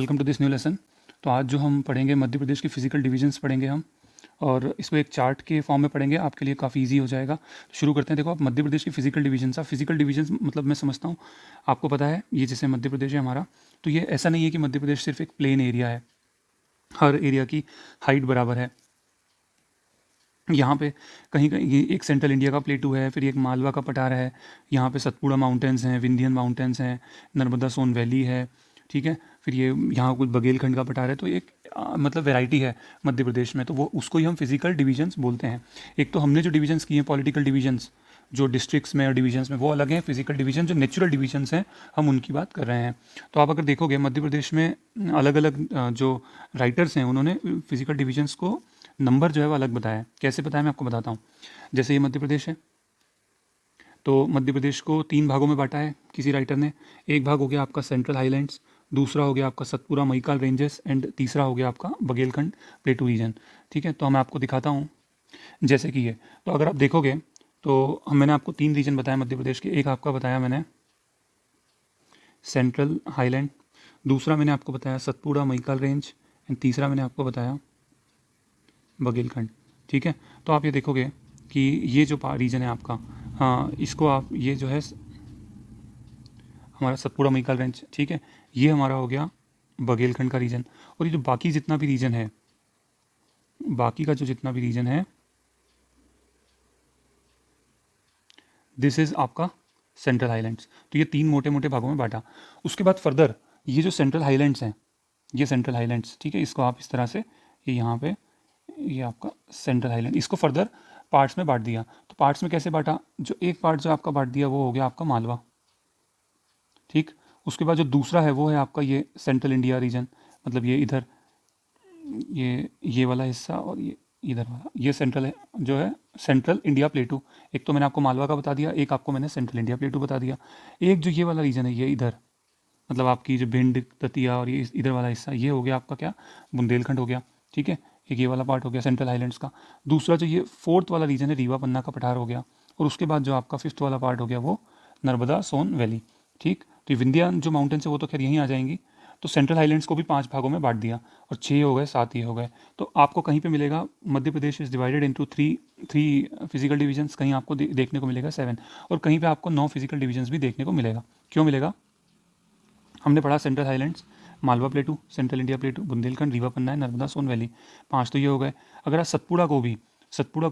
Welcome to this new lesson. तो आज जो हम पढ़ेंगे मध्य प्रदेश की फिजिकल डिविजन्स पढ़ेंगे हम, और इसको एक चार्ट के फॉर्म में पढ़ेंगे, आपके लिए काफ़ी इजी हो जाएगा। तो शुरू करते हैं। देखो, आप मध्य प्रदेश की फिजिकल डिविजन्स, आप फिजिकल डिविजन्स मतलब मैं समझता हूँ आपको पता है, ये जैसे मध्य प्रदेश है हमारा, तो ये ऐसा नहीं है कि मध्य प्रदेश सिर्फ एक प्लेन एरिया है, हर एरिया की हाइट बराबर है। यहाँ पे कहीं कहीं ये एक सेंट्रल इंडिया का प्लेटू है, फिर एक मालवा का पठार है, यहाँ पे सतपुड़ा माउंटेन्स हैं, विंध्यन माउंटेन्स हैं, नर्मदा सोन वैली है, ठीक है। फिर ये यहाँ कुछ बघेलखंड का पठार है। तो एक मतलब वैरायटी है मध्य प्रदेश में, तो वो उसको ही हम फिजिकल डिविजन्स बोलते हैं। एक तो हमने जो डिविजन्स किए हैं पॉलिटिकल डिविजन्स, जो डिस्ट्रिक्ट्स में और डिविजन्स में, वो अलग हैं। फिजिकल डिवीजन जो नेचुरल डिविजन्स हैं, हम उनकी बात कर रहे हैं। तो आप अगर देखोगे मध्य प्रदेश में अलग अलग जो राइटर्स हैं, उन्होंने फिजिकल डिविजन्स को नंबर जो है वो अलग बताया है। कैसे बताया मैं आपको बताता हूँ। जैसे ये मध्य प्रदेश है, तो मध्य प्रदेश को 3 भागों में बांटा है किसी राइटर ने। एक भाग हो गया आपका सेंट्रल हाईलैंड्स, दूसरा हो गया आपका सतपुरा महिकाल रेंजेस, एंड तीसरा हो गया आपका बघेलखंड प्लेटू रीजन, ठीक है। तो मैं आपको दिखाता हूँ जैसे कि ये। तो अगर आप देखोगे तो मैंने आपको 3 रीजन बताया मध्य प्रदेश के। एक आपका बताया मैंने सेंट्रल हाईलैंड, दूसरा मैंने आपको बताया सतपुड़ा महिकाल रेंज, एंड तीसरा मैंने आपको बताया बघेलखंड, ठीक है। तो आप ये देखोगे कि ये जो रीजन है आपका, हाँ, इसको आप, ये जो है हमारा सतपुड़ा महिकाल रेंज, ठीक है, ये हमारा हो गया बघेलखंड का रीजन। और ये जो बाकी जितना भी रीजन है, बाकी का जो जितना भी रीजन है, दिस इज आपका सेंट्रल हाईलैंड्स। तो ये 3 मोटे मोटे भागों में बांटा। उसके बाद फर्दर ये जो सेंट्रल हाईलैंड्स हैं, ये सेंट्रल हाईलैंड्स, ठीक है, इसको आप इस तरह से, ये यहाँ पे, ये आपका सेंट्रल हाईलैंड, इसको फर्दर पार्ट्स में बांट दिया। तो पार्ट्स में कैसे बांटा, जो एक पार्ट जो आपका बांट दिया वो हो गया आपका मालवा, ठीक। उसके बाद जो दूसरा है वो है आपका ये सेंट्रल इंडिया रीजन, मतलब ये इधर, ये वाला हिस्सा, और ये इधर वाला, ये सेंट्रल है, जो है सेंट्रल इंडिया प्लेटू। एक तो मैंने आपको मालवा का बता दिया, एक आपको मैंने सेंट्रल इंडिया प्लेटू बता दिया। एक जो ये वाला रीजन है, ये इधर, मतलब आपकी जो भिंड, दतिया और ये इधर वाला हिस्सा, ये हो गया आपका क्या, बुंदेलखंड हो गया, ठीक है। एक ये वाला पार्ट हो गया सेंट्रल हाईलैंड्स का। दूसरा जो ये 4th वाला रीजन है, रीवा पन्ना का पठार हो गया। और उसके बाद जो आपका 5th वाला पार्ट हो गया वो नर्मदा सोन वैली, ठीक। तो ये विंध्यान जो माउंटेन्स है वो तो खैर यहीं आ जाएंगी। तो सेंट्रल हाईलैंड्स को भी 5 भागों में बांट दिया, और 6 हो गए, 7 ये हो गए। तो आपको कहीं पे मिलेगा Madhya Pradesh is divided into three physical divisions, कहीं आपको देखने को मिलेगा 7, और कहीं पे आपको 9 फिजिकल डिविजन्स भी देखने को मिलेगा। क्यों मिलेगा? हमने पढ़ा central highlands, Malwa plateau, central India plateau, Bundelkhand, Rewa Panna, Narmada Son valley, 5 तो ये हो गए। अगर आप सतपुड़ा को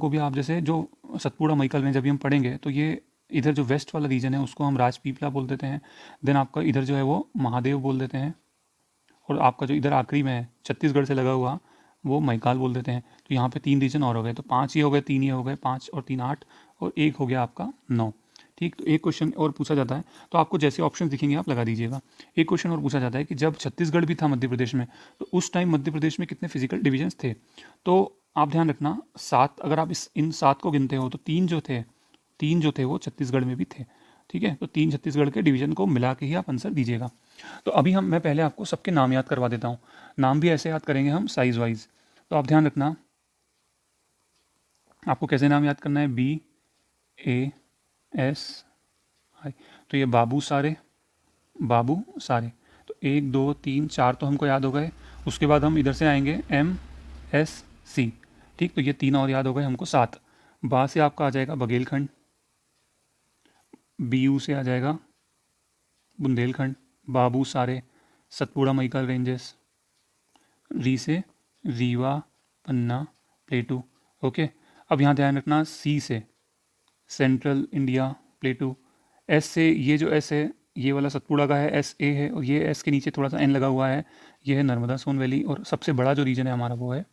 भी आप, जैसे जो सतपुड़ा महिकाल रेंज अभी हम पढ़ेंगे, तो ये इधर जो वेस्ट वाला रीजन है उसको हम राजपीपला बोल देते हैं। देन आपका इधर जो है वो महादेव बोल देते हैं, और आपका जो इधर आखिरी में है छत्तीसगढ़ से लगा हुआ, वो महिकाल बोल देते हैं। तो यहाँ पे 3 रीजन और हो गए, तो 5 ये हो गए, 3 ये हो गए, 5 और 3 8, और एक हो गया आपका 9, ठीक। तो एक क्वेश्चन और पूछा जाता है, तो आपको जैसे ऑप्शन दिखेंगे आप लगा दीजिएगा। एक क्वेश्चन और पूछा जाता है कि जब छत्तीसगढ़ भी था मध्य प्रदेश में, तो उस टाइम मध्य प्रदेश में कितने फिजिकल डिविजन्स थे? तो आप ध्यान रखना, 7, अगर आप इन 7 को गिनते हो तो 3 जो थे वो छत्तीसगढ़ में भी थे, ठीक है। तो 3 छत्तीसगढ़ के डिवीजन को मिला के ही आप आंसर दीजिएगा। तो अभी मैं पहले आपको सबके नाम याद करवा देता हूँ। नाम भी ऐसे याद करेंगे हम साइज वाइज। तो आप ध्यान रखना, आपको कैसे नाम याद करना है, BASI। तो ये बाबू सारे, तो 1 2 3 4 तो हमको याद हो गए। उसके बाद हम इधर से आएंगे MSC, ठीक। तो ये 3 और याद हो गए हमको, 7। बा से आपका आ जाएगा बघेलखंड, BU से आ जाएगा बुंदेलखंड, बाबू सारे, सतपुड़ा महिकाल रेंजेस, री से रीवा पन्ना प्लेटू, ओके। अब यहाँ ध्यान रखना, C से सेंट्रल इंडिया प्लेटू, S से ये जो S है ये वाला सतपुड़ा का है, SA है, और ये S के नीचे थोड़ा सा N लगा हुआ है, ये है नर्मदा सोन वैली, और सबसे बड़ा जो रीजन है हमारा वो है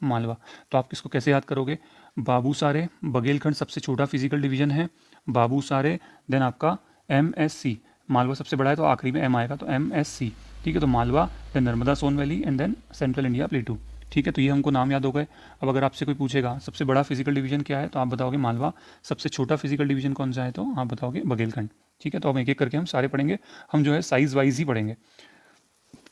मालवा। तो आप किसको कैसे याद करोगे, बाबू सारे, बघेलखंड सबसे छोटा फिजिकल डिवीजन है, बाबू सारे, देन आपका MSC, मालवा सबसे बड़ा है तो आखिरी में M आएगा, तो MSC, ठीक है। तो Malwa, then Narmada Son valley, and then central India plateau, ठीक है। तो ये हमको नाम याद हो गए। अब अगर आपसे कोई पूछेगा सबसे बड़ा फिजिकल डिवीजन क्या है, तो आप बताओगे मालवा। सबसे छोटा फिजिकल डिवीजन कौन सा है, तो आप बताओगे बघेलखंड, ठीक है। तो अब एक एक करके हम सारे पढ़ेंगे, हम जो है साइज वाइज ही पढ़ेंगे।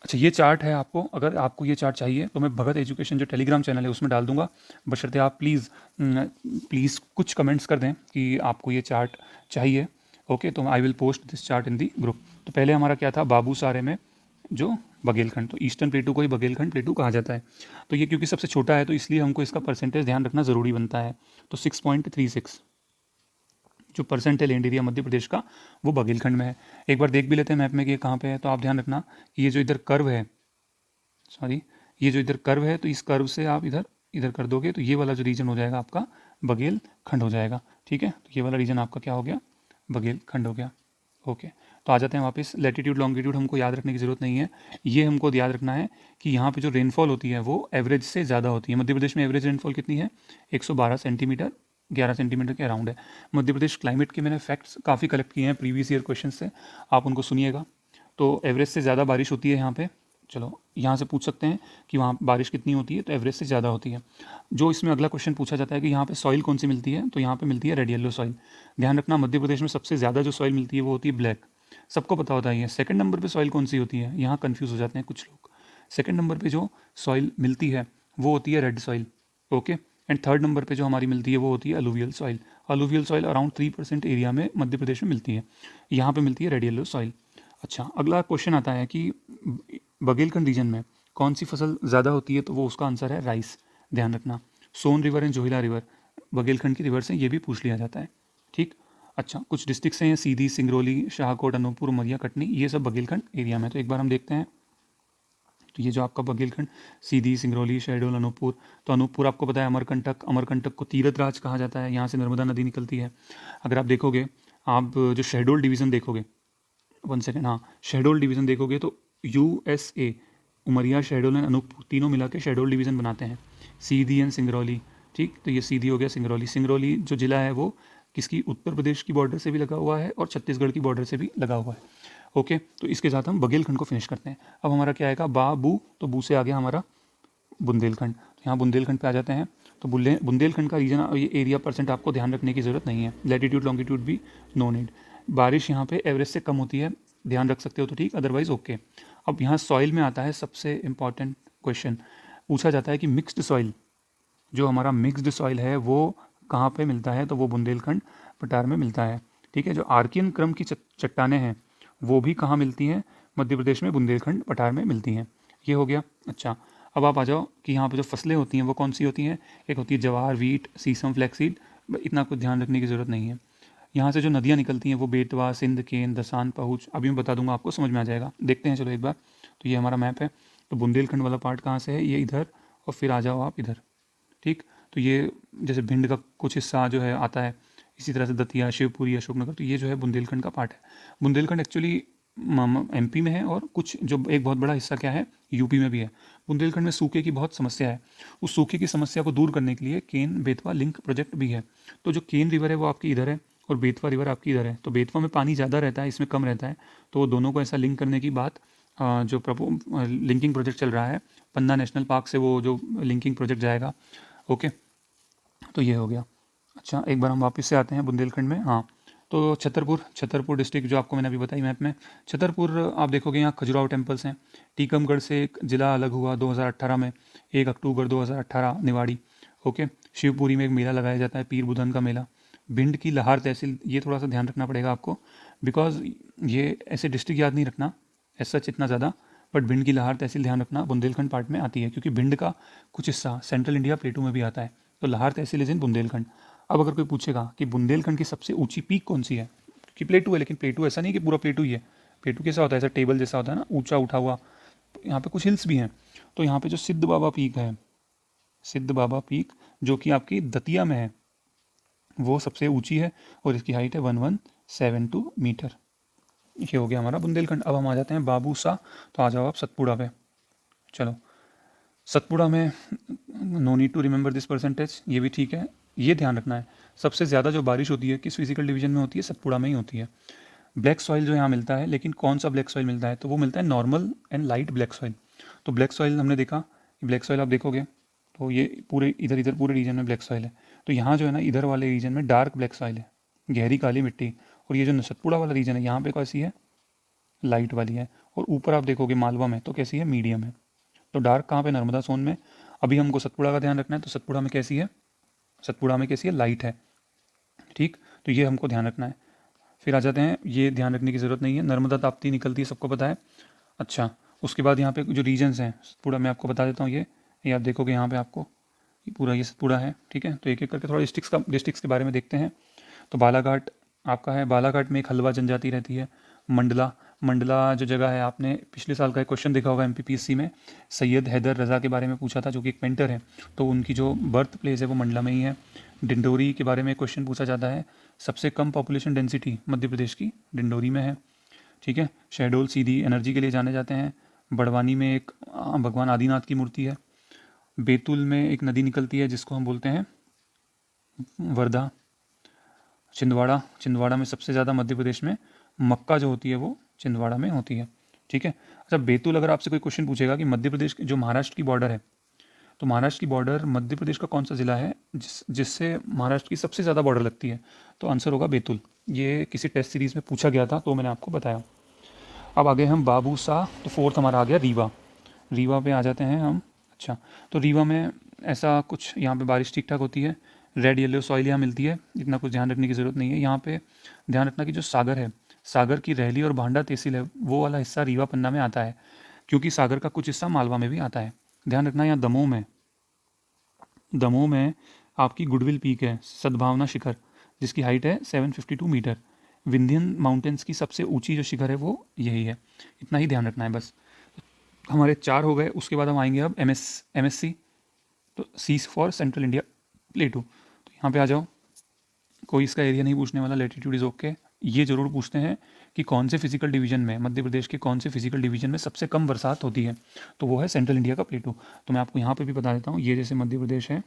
अच्छा, ये चार्ट है, आपको अगर आपको ये चार्ट चाहिए तो मैं भगत एजुकेशन जो टेलीग्राम चैनल है उसमें डाल दूंगा, बशर्ते आप प्लीज़ कुछ कमेंट्स कर दें कि आपको ये चार्ट चाहिए, ओके। तो I will post this chart in the group. तो पहले हमारा क्या था, बाबू सारे में जो बघेलखंड, तो ईस्टर्न प्लेटू को ही बघेलखंड प्लेटू कहा जाता है। तो ये क्योंकि सबसे छोटा है तो इसलिए हमको इसका परसेंटेज ध्यान रखना ज़रूरी बनता है। तो 6.36 जो परसेंट है लैंड एरिया मध्य प्रदेश का वो बघेलखंड में है। एक बार देख भी लेते हैं मैप में कि ये कहाँ पे है। तो आप ध्यान रखना कि ये जो इधर कर्व है, सॉरी, ये जो इधर कर्व है, तो इस कर्व से आप इधर इधर कर दोगे तो ये वाला जो रीजन हो जाएगा आपका बघेलखंड हो जाएगा। ठीक है, तो ये वाला रीजन आपका क्या हो गया, बघेलखंड हो गया। ओके, तो आ जाते हैं वापस। लैटिट्यूड लॉन्गिट्यूड हमको याद रखने की ज़रूरत नहीं है। ये हमको याद रखना है कि यहाँ पे जो रेनफॉल होती है वो एवरेज से ज़्यादा होती है। मध्य प्रदेश में एवरेज रेनफॉल कितनी है, 112 सेंटीमीटर, 11 सेंटीमीटर के अराउंड है। मध्य प्रदेश क्लाइमेट के मैंने फैक्ट्स काफ़ी कलेक्ट किए हैं प्रीवियस ईयर क्वेश्चन से, आप उनको सुनिएगा। तो एवरेज से ज़्यादा बारिश होती है यहाँ पे। चलो यहाँ से पूछ सकते हैं कि वहाँ बारिश कितनी होती है, तो एवरेज से ज़्यादा होती है। जो इसमें अगला क्वेश्चन पूछा जाता है कि यहाँ पे सॉइल कौन सी मिलती है, तो यहाँ पे मिलती है रेड येलो सॉइल। ध्यान रखना मध्य प्रदेश में सबसे ज़्यादा जो सॉइल मिलती है वो होती है ब्लैक, सबको पता होता है ये। सेकंड नंबर पे सॉइल कौन सी होती है, यहाँ कंफ्यूज हो जाते हैं कुछ लोग। सेकंड नंबर पे जो सॉइल मिलती है वो होती है red soil. Okay, and third number पे जो हमारी मिलती है वो होती है alluvial soil. Alluvial soil around 3% area में मध्य प्रदेश में मिलती है, यहाँ पे मिलती है रेड येलो सॉइल। अच्छा, अगला क्वेश्चन आता है कि बघेलखंड रीजन में कौन सी फसल ज़्यादा होती है, तो वो उसका आंसर है राइस। ध्यान रखना, Son river and Johila river Baghelkhand की रिवर से ये भी पूछ लिया जाता है। ठीक, अच्छा, कुछ डिस्ट्रिक्ट्स हैं सीधी, सिंगरौली, शाहकोट, अनूपपुर, उमरिया, कटनी, ये सब बघेलखंड एरिया में। तो एक बार हम देखते हैं। तो ये जो आपका बघेलखंड, सीधी, सिंगरौली, शहडोल, अनूपपुर, तो अनूपपुर आपको पता है अमरकंटक, अमरकंटक को तीरथ राज कहा जाता है, यहाँ से नर्मदा नदी निकलती है। अगर आप देखोगे, आप जो शहडोल डिवीज़न देखोगे, 1 सेकेंड, हाँ, शहडोल डिवीज़न देखोगे तो USA, उमरिया, शहडोल एंड अनूपपुर तीनों मिला के शहडोल डिवीज़न बनाते हैं, सीधी एंड सिंगरौली। ठीक, तो ये सीधी हो गया सिंगरौली। सिंगरौली जो जिला है वो किसकी, उत्तर प्रदेश की बॉर्डर से भी लगा हुआ है और छत्तीसगढ़ की बॉर्डर से भी लगा हुआ है। ओके, तो इसके साथ हम बघेलखंड को फिनिश करते हैं। अब हमारा क्या आएगा, बा बू, तो बू से आ गया हमारा बुंदेलखंड। तो यहाँ बुंदेलखंड पे आ जाते हैं। तो बुंदेलखंड का रीजन, ये एरिया परसेंट आपको ध्यान रखने की ज़रूरत नहीं है। लैटिट्यूड लॉन्गिट्यूड भी नो नीड। बारिश यहाँ पे एवरेज से कम होती है, ध्यान रख सकते हो तो ठीक, अदरवाइज ओके। अब यहाँ सॉइल में आता है सबसे इंपॉर्टेंट क्वेश्चन, पूछा जाता है कि मिक्स्ड सॉइल, जो हमारा मिक्स्ड सॉइल है वो कहाँ पे मिलता है, तो वो बुंदेलखंड पठार में मिलता है। ठीक है, जो आर्कियन क्रम की चट्टानें हैं वो भी कहाँ मिलती हैं, मध्य प्रदेश में बुंदेलखंड पठार में मिलती हैं। ये हो गया। अच्छा, अब आप आ जाओ कि यहाँ पे जो फसलें होती हैं वो कौन सी होती हैं। एक होती है जवार, वीट, सीसम, फ्लैक्सीड, इतना कुछ ध्यान रखने की ज़रूरत नहीं है। यहाँ से जो नदियाँ निकलती हैं वो बेतवा, सिंध, केन, दसान, पहुँच, अभी मैं बता दूंगा आपको, समझ में आ जाएगा। देखते हैं चलो एक बार। तो ये हमारा मैप है। तो बुंदेलखंड वाला पार्ट कहाँ से है, ये इधर, और फिर आ जाओ आप इधर। ठीक, तो ये जैसे भिंड का कुछ हिस्सा जो है आता है, इसी तरह से दतिया, शिवपुरी, अशोकनगर, तो ये जो है बुंदेलखंड का पार्ट है। बुंदेलखंड एक्चुअली MP में है, और कुछ जो एक बहुत बड़ा हिस्सा क्या है, यूपी में भी है। बुंदेलखंड में सूखे की बहुत समस्या है। उस सूखे की समस्या को दूर करने के लिए केन बेतवा लिंक प्रोजेक्ट भी है। तो जो केन रिवर है वो आपकी इधर है और बेतवा रिवर आपकी इधर है। तो बेतवा में पानी ज़्यादा रहता है, इसमें कम रहता है। तो दोनों को ऐसा लिंक करने की बात जो लिंकिंग प्रोजेक्ट चल रहा है, पन्ना नेशनल पार्क से वो जो लिंकिंग प्रोजेक्ट जाएगा। ओके, तो ये हो गया। अच्छा, एक बार हम वापस से आते हैं बुंदेलखंड में। हाँ, तो छतरपुर डिस्ट्रिक्ट जो आपको मैंने अभी बताई मैप में, छतरपुर आप देखोगे यहाँ खजुराहो टेम्पल्स हैं। टीकमगढ़ से एक जिला अलग हुआ 2018 में, 1 अक्टूबर 2018, निवाड़ी। ओके, शिवपुरी में एक मेला लगाया जाता है, पीर बुधन का मेला। भिंड की लाहार तहसील, ये थोड़ा सा ध्यान रखना पड़ेगा आपको, बिकॉज ये ऐसे डिस्ट्रिक्ट याद नहीं रखना ऐसा इतना ज़्यादा, बट भिंड की लाहार तहसील ध्यान रखना बुंदेलखंड पार्ट में आती है, क्योंकि भिंड का कुछ हिस्सा सेंट्रल इंडिया प्लेटू में भी आता है। तो लाहार तहसील इज इन बुंदेलखंड। अब अगर कोई पूछेगा कि बुंदेलखंड की सबसे ऊंची पीक कौन सी है, कि प्लेटू है, लेकिन प्लेटू ऐसा नहीं कि पूरा प्लेटू ही है। प्लेटू कैसा होता है, ऐसा टेबल जैसा होता है ना, ऊंचा उठा हुआ। यहाँ पे कुछ हिल्स भी हैं। तो यहाँ पे जो सिद्ध बाबा पीक है, सिद्ध बाबा पीक, जो कि आपकी दतिया में है, वो सबसे ऊंची है और इसकी हाइट है 1172 मीटर। ये हो गया हमारा बुंदेलखंड। अब हम आ जाते हैं बाबूसा। तो आ जाओ आप सतपुड़ा पे। चलो, सतपुड़ा में no need to remember this percentage, ये भी ठीक है। ये ध्यान रखना है, सबसे ज़्यादा जो बारिश होती है किस फिजिकल डिवीजन में होती है, सतपुड़ा में ही होती है। ब्लैक सॉइल जो यहाँ मिलता है, लेकिन कौन सा ब्लैक सॉइल मिलता है, तो वो मिलता है normal and light black soil. तो ब्लैक सॉइल हमने देखा, ब्लैक सॉइल आप देखोगे तो ये पूरे इधर इधर पूरे रीजन में ब्लैक सॉइल है। तो यहाँ जो है ना, इधर वाले रीजन में डार्क ब्लैक सॉइल है, गहरी काली मिट्टी। और ये जो सतपुड़ा वाला रीजन है, यहाँ पे कैसी है, लाइट वाली है। और ऊपर आप देखोगे मालवा में तो कैसी है, मीडियम है। तो डार्क कहाँ पे, नर्मदा सोन में। अभी हमको सतपुड़ा का ध्यान रखना है, तो सतपुड़ा में कैसी है, सतपुड़ा में कैसी है, लाइट है। ठीक, तो ये हमको ध्यान रखना है। फिर आ जाते हैं, ये ध्यान रखने की ज़रूरत नहीं है, नर्मदा ताप्ती निकलती है, सबको पता है। अच्छा, उसके बाद यहाँ पे जो रीजन्स हैं पूरा मैं आपको बता देता हूँ। ये आप देखोगे यहाँ पे आपको ये पूरा है, ठीक है। तो एक एक करके थोड़ा डिस्ट्रिक्ट्स के बारे में देखते हैं। तो बालाघाट आपका है, बालाघाट में एक हल्बा जनजाति रहती है। मंडला, मंडला जो जगह है, आपने पिछले साल का एक क्वेश्चन देखा होगा एमपीपीएससी में, सैयद हैदर रज़ा के बारे में पूछा था, जो कि एक पेंटर है, तो उनकी जो बर्थ प्लेस है वो मंडला में ही है। डिंडोरी के बारे में क्वेश्चन पूछा जाता है, सबसे कम पॉपुलेशन डेंसिटी मध्य प्रदेश की डिंडोरी में है, ठीक है। शहडोल सीधी एनर्जी के लिए जाने जाते हैं। बड़वानी में एक भगवान आदिनाथ की मूर्ति है। बैतूल में एक नदी निकलती है जिसको हम बोलते हैं वर्धा। छिंदवाड़ा, छिंदवाड़ा में सबसे ज़्यादा मध्य प्रदेश में मक्का जो होती है वो छिंदवाड़ा में होती है, ठीक है। अच्छा, बैतूल, अगर आपसे कोई क्वेश्चन पूछेगा कि मध्य प्रदेश जो महाराष्ट्र की बॉर्डर है, तो महाराष्ट्र की बॉर्डर मध्य प्रदेश का कौन सा ज़िला है जिससे महाराष्ट्र की सबसे ज़्यादा बॉर्डर लगती है, तो आंसर होगा बैतूल। ये किसी टेस्ट सीरीज़ में पूछा गया था तो मैंने आपको बताया। अब आगे हम बाबूसा, तो फोर्थ हमारा आ गया रीवा। रीवा पे आ जाते हैं हम। अच्छा, तो रीवा में ऐसा कुछ, यहाँ पे बारिश ठीक ठाक होती है। रेड येलो सॉइल यहाँ मिलती है, इतना कुछ ध्यान रखने की ज़रूरत नहीं है। यहाँ पे ध्यान रखना कि जो सागर है, सागर की रहली और भांडा तहसील है, वो वाला हिस्सा रीवा पन्ना में आता है, क्योंकि सागर का कुछ हिस्सा मालवा में भी आता है। ध्यान रखना, यहाँ दमोह में आपकी गुडविल पीक है, सद्भावना शिखर, जिसकी हाइट है 752 मीटर। विंध्यन माउंटेन्स की सबसे ऊंची जो शिखर है वो यही है। इतना ही ध्यान रखना है बस। हमारे 4 हो गए। उसके बाद हम आएंगे अब एमएससी, तो सी फॉर सेंट्रल इंडिया प्लेटू। तो यहाँ पे आ जाओ, कोई इसका एरिया नहीं पूछने वाला, लेटीट्यूड इज ओके। ये जरूर पूछते हैं कि कौन से फिजिकल डिवीजन में, मध्य प्रदेश के कौन से फिजिकल डिवीजन में सबसे कम बरसात होती है, तो वो है सेंट्रल इंडिया का प्लेटू। तो मैं आपको यहाँ पे भी बता देता हूँ, ये जैसे मध्य प्रदेश है,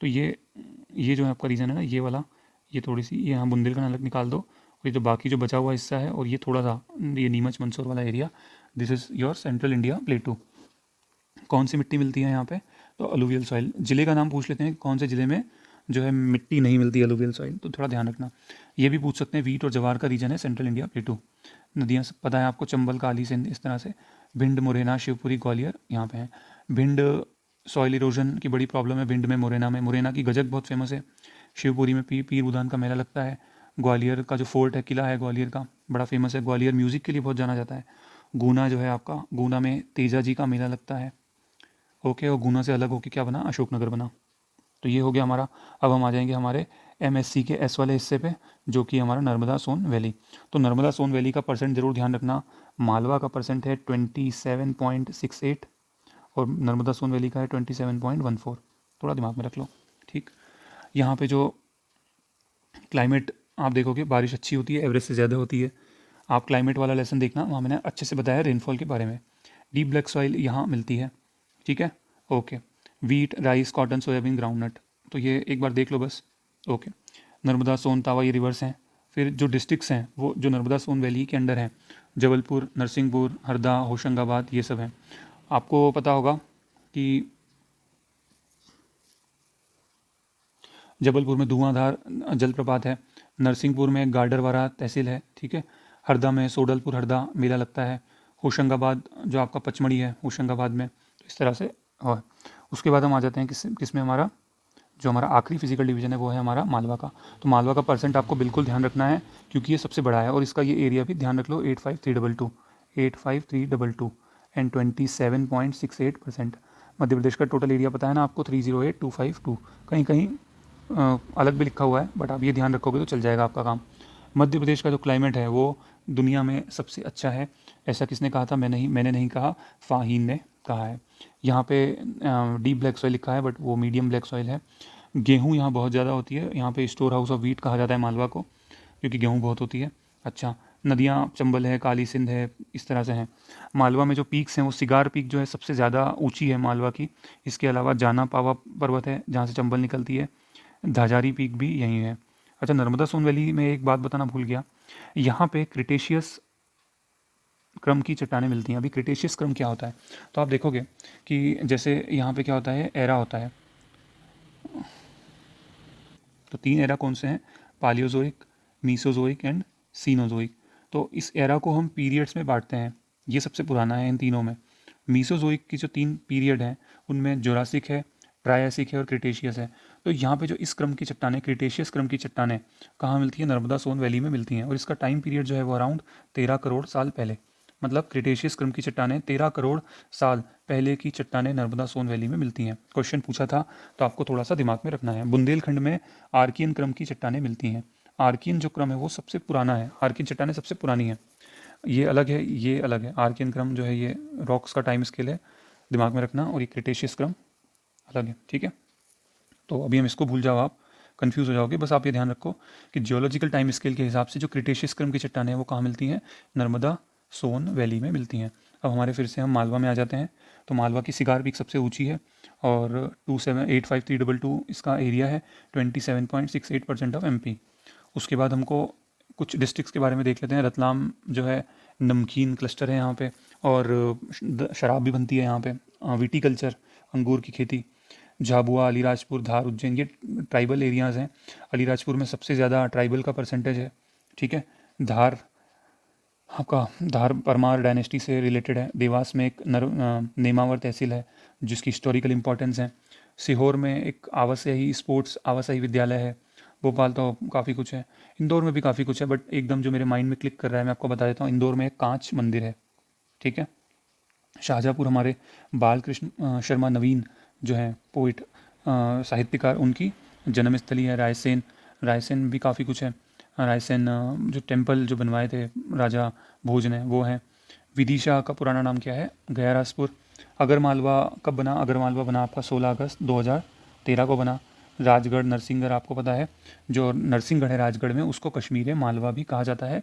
तो ये जो है आपका रीजन है ना, ये वाला, ये थोड़ी सी ये यहाँ बुंदेलखंड अलग निकाल दो, और ये जो बाकी जो बचा हुआ हिस्सा है, और ये थोड़ा सा ये नीमच मंदसौर वाला area, this is your central India प्लेटू। कौन सी मिट्टी मिलती है यहाँ पे, तो अलुवियल सॉइल। ज़िले का नाम पूछ लेते हैं, कौन से ज़िले में जो है मिट्टी नहीं मिलती अलुवियल सॉइल, तो थोड़ा ध्यान रखना। ये भी पूछ सकते हैं, वीट और जवार का रीजन है सेंट्रल इंडिया प्लेटू। नदियाँ सब पता है आपको, चंबल, काली, सिंध, इस तरह से। भिंड, मुरैना, शिवपुरी, ग्वालियर यहाँ पे हैं। भिंड सॉइल इरोजन की बड़ी प्रॉब्लम है भिंड में, मुरैना की गजक बहुत फेमस है। शिवपुरी में पीर बुदान का मेला लगता है। ग्वालियर का जो फोर्ट है, किला है ग्वालियर का, बड़ा फेमस है। ग्वालियर म्यूज़िक के लिए बहुत जाना जाता है। गुना जो है आपका, गुना में तेजा जी का मेला लगता है, ओके। और गुना से अलग होकर क्या बना, अशोकनगर बना। तो ये हो गया हमारा। अब हम आ जाएंगे हमारे एमएससी के एस वाले हिस्से पे, जो कि हमारा नर्मदा सोन वैली। तो नर्मदा सोन वैली का परसेंट जरूर ध्यान रखना। मालवा का परसेंट है 27.68 और नर्मदा सोन वैली का है 27.14। थोड़ा दिमाग में रख लो, ठीक। यहाँ पे जो क्लाइमेट आप देखोगे, बारिश अच्छी होती है, एवरेज से ज़्यादा होती है। आप क्लाइमेट वाला लेसन देखना, वहाँ मैंने अच्छे से बताया रेनफॉल के बारे में। डीप ब्लैक सॉइल यहाँ मिलती है, ठीक है, okay. Wheat, rice, cotton, soybean, groundnut, तो ये एक बार देख लो बस, ओके। नर्मदा सोन तावा ये रिवर्स हैं। फिर जो डिस्ट्रिक्ट्स हैं वो जो नर्मदा सोन वैली के अंडर हैं, जबलपुर, नरसिंहपुर, हरदा, होशंगाबाद, ये सब हैं। आपको पता होगा कि जबलपुर में धुआंधार जलप्रपात है, नरसिंहपुर में गाडरवारा तहसील है, ठीक है। हरदा में सोडलपुर हरदा मेला लगता है। होशंगाबाद जो आपका पचमढ़ी है, होशंगाबाद में, तो इस तरह से। और उसके बाद हम आ जाते हैं किस में, हमारा जो हमारा आखिरी फिजिकल डिवीजन है वो है हमारा मालवा का। तो मालवा का परसेंट आपको बिल्कुल ध्यान रखना है, क्योंकि ये सबसे बड़ा है, और इसका ये एरिया भी ध्यान रख लो, 85322 एंड 27.68%। मध्य प्रदेश का टोटल एरिया पता है ना आपको, 308252। कहीं कहीं अलग भी लिखा हुआ है, बट आप ये ध्यान रखोगे तो चल जाएगा आपका काम। मध्य प्रदेश का जो क्लाइमेट है वो दुनिया में सबसे अच्छा है। ऐसा किसने कहा था, मैंने नहीं कहा, फ़ाहीन ने कहा है। यहाँ पे डीप ब्लैक सॉइल लिखा है, बट वो मीडियम ब्लैक सॉइल है। गेहूँ यहाँ बहुत ज़्यादा होती है। यहाँ पे स्टोर हाउस ऑफ वीट कहा जाता है मालवा को, क्योंकि गेहूँ बहुत होती है। अच्छा, नदियाँ चंबल है, काली सिंध है, इस तरह से हैं। मालवा में जो पीक्स हैं वो सिगार पीक जो है सबसे ज़्यादा ऊंची है मालवा की। इसके अलावा जाना पावा पर्वत है जहाँ से चंबल निकलती है। धाजारी पीक भी यहीं है। अच्छा, नर्मदा सोन वैली में एक बात बताना भूल गया, यहाँ पे क्रिटेशियस क्रम की चट्टानें मिलती हैं। अभी क्रिटेशियस क्रम क्या होता है, तो आप देखोगे कि जैसे यहाँ पे क्या होता है, एरा होता है। तो 3 एरा कौन से हैं, पालियोजोइक, मीसोजोइक एंड सीनोजोइक। तो इस एरा को हम पीरियड्स में बांटते हैं, ये सबसे पुराना है इन तीनों में। मीसोजोइक की जो 3 पीरियड हैं उनमें जोरासिक है, ट्रायासिक है और क्रिटेशियस है। तो यहाँ पे जो इस क्रम की चट्टानें, क्रिटेशियस क्रम की चट्टानें कहाँ मिलती है, नर्मदा सोन वैली में मिलती हैं, और इसका टाइम पीरियड जो है वो अराउंड 13 करोड़ साल पहले। मतलब क्रिटेशियस क्रम की चट्टानें 13 करोड़ साल पहले की चट्टानें नर्मदा सोन वैली में मिलती हैं। क्वेश्चन पूछा था तो आपको थोड़ा सा दिमाग में रखना है। बुंदेलखंड में आर्कियन क्रम की चट्टानें मिलती हैं। आर्कियन जो क्रम है वो सबसे पुराना है, आर्कियन चट्टानें सबसे पुरानी है। ये अलग है, ये अलग है। आर्कियन क्रम जो है ये रॉक्स का टाइम स्केल है, दिमाग में रखना, और ये क्रिटेशियस क्रम अलग है, ठीक है। तो अभी हम इसको भूल जाओ, आप कंफ्यूज हो जाओगे। बस आप ये ध्यान रखो कि जियोलॉजिकल टाइम स्केल के हिसाब से जो क्रिटेशियस क्रम की चट्टानें हैं वो कहाँ मिलती हैं, नर्मदा सोन वैली में मिलती हैं। अब हमारे फिर से हम मालवा में आ जाते हैं। तो मालवा की सिगार पीक सबसे ऊंची है और 2785322 इसका एरिया है, 27.68% ऑफ एमपी। उसके बाद हमको कुछ डिस्ट्रिक्ट्स के बारे में देख लेते हैं। रतलाम जो है नमकीन क्लस्टर है यहाँ पे, और शराब भी बनती है यहाँ पे, विटीकल्चर अंगूर की खेती। झाबुआ, अलीराजपुर, धार, उज्जैन ये ट्राइबल एरियाज़ हैं। अलीराजपुर में सबसे ज़्यादा ट्राइबल का परसेंटेज है, ठीक है। धार आपका धार परमार डायनेस्टी से रिलेटेड है। देवास में एक नेमावर तहसील है जिसकी हिस्टोरिकल इंपॉर्टेंस है। सीहोर में एक आवासीय स्पोर्ट्स आवासीय विद्यालय है। भोपाल तो काफ़ी कुछ है। इंदौर में भी काफ़ी कुछ है, बट एकदम जो मेरे माइंड में क्लिक कर रहा है मैं आपको बता देता हूँ। इंदौर में एक कांच मंदिर है, ठीक है। शाहजहाँपुर हमारे बालकृष्ण शर्मा नवीन जो हैं पोइट साहित्यकार, उनकी जन्मस्थली है। रायसेन, रायसेन भी काफ़ी कुछ है। रायसेन जो टेम्पल जो बनवाए थे राजा भोज ने वो हैं। विदिशा का पुराना नाम क्या है, गयारासपुर। अगरमालवा कब बना, अगरमालवा बना आपका 16 अगस्त 2013 को बना। राजगढ़ नरसिंहगढ़ आपको पता है, जो नरसिंहगढ़ है राजगढ़ में उसको कश्मीर मालवा भी कहा जाता है।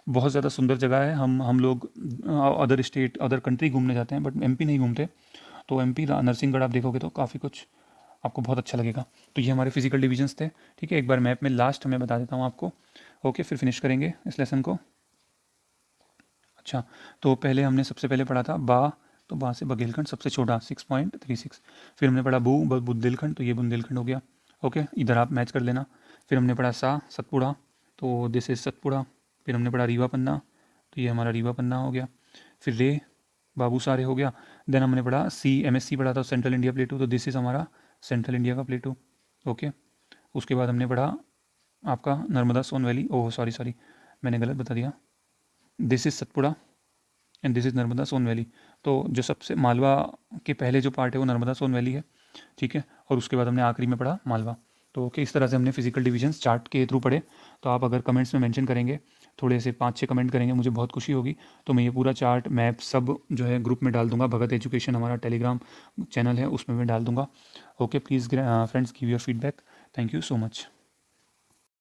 बहुत ज़्यादा सुंदर जगह है। हम लोग अदर स्टेट अदर कंट्री घूमने जाते हैं बट एमपी नहीं घूमते। तो एमपी नरसिंहगढ़ आप देखोगे तो काफ़ी कुछ आपको बहुत अच्छा लगेगा। तो ये हमारे फिजिकल डिविजन्स थे, ठीक है। एक बार मैप में लास्ट मैं बता देता हूँ आपको, ओके, फिर फिनिश करेंगे इस लेसन को। अच्छा, तो पहले हमने सबसे पहले पढ़ा था बा, तो बा से बघेलखंड सबसे छोटा 6.36। फिर हमने पढ़ा बुंदेलखंड, तो ये बुंदेलखंड हो गया, ओके, इधर आप मैच कर लेना। फिर हमने पढ़ा सा सतपुड़ा, तो दिस इज सतपुड़ा। फिर हमने पढ़ा रीवा पन्ना, तो ये हमारा रीवा पन्ना हो गया। फिर रे बाबू सारे हो गया। देन हमने पढ़ा सी एमएससी पढ़ा था सेंट्रल इंडिया प्लेटू, तो दिस इज़ हमारा सेंट्रल इंडिया का प्लेटू, ओके। उसके बाद हमने पढ़ा आपका Narmada Son valley, oh sorry sorry मैंने गलत बता दिया, this is Satpura and this is Narmada Son valley. तो जो सबसे मालवा के पहले जो पार्ट है वो नर्मदा सोन वैली है, ठीक है। और उसके बाद हमने आखिरी में पढ़ा मालवा। तो ओके, इस तरह से हमने फिजिकल डिविजन्स चार्ट के थ्रू पढ़े। तो आप अगर कमेंट्स में मेंशन करेंगे, थोड़े से 5-6 कमेंट करेंगे, मुझे बहुत खुशी होगी। तो मैं ये पूरा चार्ट मैप सब जो है ग्रुप में डाल दूंगा। भगत एजुकेशन हमारा टेलीग्राम चैनल है उसमें मैं डाल दूंगा, okay. Please friends give your feedback. Thank you so much.